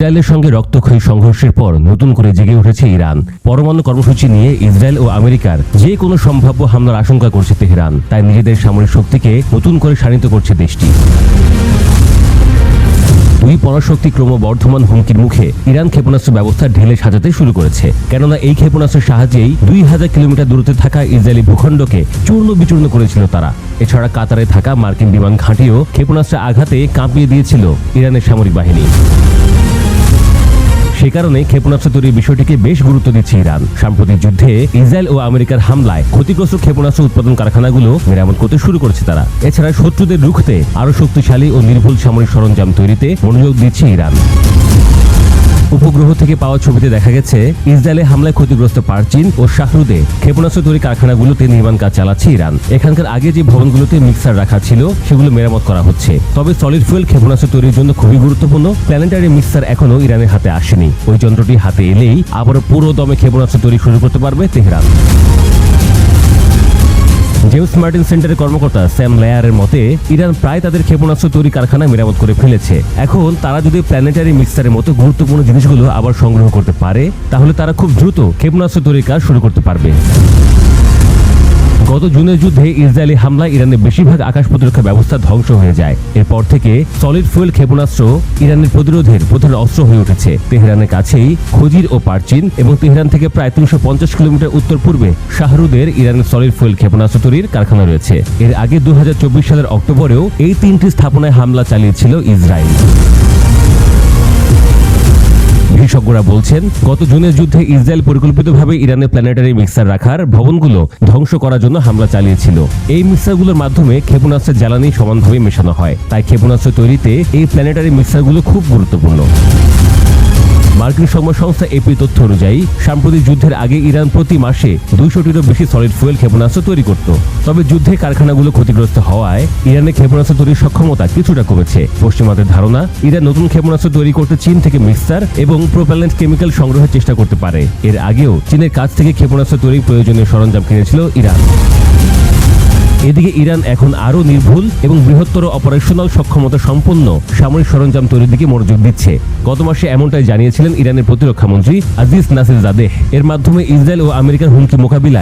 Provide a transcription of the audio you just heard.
ইসরায়েলের সঙ্গে রক্তক্ষয়ী সংঘর্ষের পর নতুন করে জেগে উঠেছে ইরান। পরমাণু কর্মসূচি নিয়ে ইসরায়েল ও আমেরিকার যে কোনো সম্ভাব্য হামলার আশঙ্কা করছে তেহরান। তাই নিজেদের সামরিক শক্তিকে নতুন করে শানিত করছে দেশটি। দুই পরাশক্তি ক্রমবর্ধমান হুমকির মুখে ইরান ক্ষেপণাস্ত্র ব্যবস্থা ঢেলে সাজাতে শুরু করেছে। কেননা এই ক্ষেপণাস্ত্রের সাহায্যেই 2000 কিলোমিটার দূরত্বে থাকা ইসরায়েলি ভূখণ্ডকে চূর্ণ বিচূর্ণ করেছিল তারা। এছাড়া কাতারে থাকা মার্কিন বিমান ঘাঁটিও ক্ষেপণাস্ত্রের আঘাতে কাঁপিয়ে দিয়েছিল ইরানের সামরিক বাহিনী। সে কারণে ক্ষেপণাস্ত্র তৈরির বিষয়টিকে বেশ গুরুত্ব দিচ্ছে ইরান। সাম্প্রতিক যুদ্ধে ইসরায়েল ও আমেরিকার হামলায় ক্ষতিগ্রস্ত ক্ষেপণাস্ত্র উৎপাদন কারখানাগুলো মেরামত করতে শুরু করেছে তারা। এছাড়া শত্রুদের রুখতে আরও শক্তিশালী ও নির্ভুল সামরিক সরঞ্জাম তৈরিতে মনোযোগ দিচ্ছে ইরান। উপগ্রহ থেকে পাওয়া ছবিতে দেখা গেছে ইসরায়েলে হামলায় ক্ষতিগ্রস্ত পারচিন ও শাহরুদে ক্ষেপণাস্ত্র তৈরি কারখানাগুলোতে নির্মাণ কাজ চালাচ্ছে ইরান। এখানকার আগে যে ভবনগুলোতে মিক্সার রাখা ছিল সেগুলো মেরামত করা হচ্ছে। তবে সলিড ফুয়েল ক্ষেপণাস্ত্র তৈরির জন্য খুবই গুরুত্বপূর্ণ প্ল্যানেটারি মিক্সার এখনো ইরানের হাতে আসেনি। ওই যন্ত্রটি হাতে এলেই আবারও পুরো দমে ক্ষেপণাস্ত্র তৈরি শুরু করতে পারবে তেহরান। জেমস মার্টিন সেন্টারের কর্মকর্তা স্যাম লেয়ারের মতে ইরান প্রায় তাদের ক্ষেপণাস্ত্র তৈরি কারখানা মেরামত করে ফেলেছে। এখন তারা যদি প্ল্যানেটারি মিক্সারের মতো গুরুত্বপূর্ণ জিনিসগুলো আবার সংগ্রহ করতে পারে তাহলে তারা খুব দ্রুত ক্ষেপণাস্ত্র তৈরির কাজ শুরু করতে পারবে। গত জুনের যুদ্ধে ইসরায়েলি হামলায় ইরানের বেশিরভাগ আকাশ প্রতিরক্ষা ব্যবস্থা ধ্বংস হয়ে যায়। এরপর থেকে সলিড ফুয়েল ক্ষেপণাস্ত্র ইরানের প্রতিরোধের প্রধান অস্ত্র হয়ে উঠেছে। তেহরানের কাছেই খজির ও পারচিন এবং তেহরান থেকে প্রায় 350 কিলোমিটার উত্তর পূর্বে শাহরুদের ইরানের সলিড ফুয়েল ক্ষেপণাস্ত্র তৈরির কারখানা রয়েছে। এর আগে 2024 সালের অক্টোবরেও এই তিনটি স্থাপনায় হামলা চালিয়েছিল ইসরায়েল। বিশেষজ্ঞরা বলছেন গত জুনের যুদ্ধে ইসরায়েল পরিকল্পিতভাবে ইরানের প্ল্যানেটারি মিক্সার রাখার ভবনগুলো ধ্বংস করার জন্য হামলা চালিয়েছিল। এই মিক্সারগুলোর মাধ্যমে ক্ষেপণাস্ত্রের জ্বালানি সমানভাবে মেশানো হয়। তাই ক্ষেপণাস্ত্র তৈরিতে এই প্ল্যানেটারি মিক্সারগুলো খুব গুরুত্বপূর্ণ। মার্কিন সংবাদ সংস্থা এপি তথ্য অনুযায়ী সাম্প্রতিক যুদ্ধের আগে ইরান প্রতি মাসে 200টিরও বেশি সলিড ফুয়েল ক্ষেপণাস্ত্র তৈরি করত। তবে যুদ্ধে কারখানাগুলো ক্ষতিগ্রস্ত হওয়ায় ইরানের ক্ষেপণাস্ত্র তৈরির সক্ষমতা কিছুটা কমেছে। পশ্চিমাদের ধারণা ইরান নতুন ক্ষেপণাস্ত্র তৈরি করতে চীন থেকে মিক্সার এবং প্রোপ্যালেন্ট কেমিক্যাল সংগ্রহের চেষ্টা করতে পারে। এর আগেও চীনের কাছ থেকে ক্ষেপণাস্ত্র তৈরির প্রয়োজনীয় সরঞ্জাম কিনেছিল ইরান। এদিকে ইরান এখন আরও নির্ভুল এবং বৃহত্তর অপারেশনাল সক্ষমতা সম্পন্ন সামরিক সরঞ্জাম তৈরির দিকে মনোযোগ দিচ্ছে। গত মাসে এমনটাই জানিয়েছিলেন ইরানের প্রতিরক্ষা মন্ত্রী আজিজ নাসির জাদেহ। এর মাধ্যমে ইসরায়েল ও আমেরিকার হুমকি মোকাবিলায়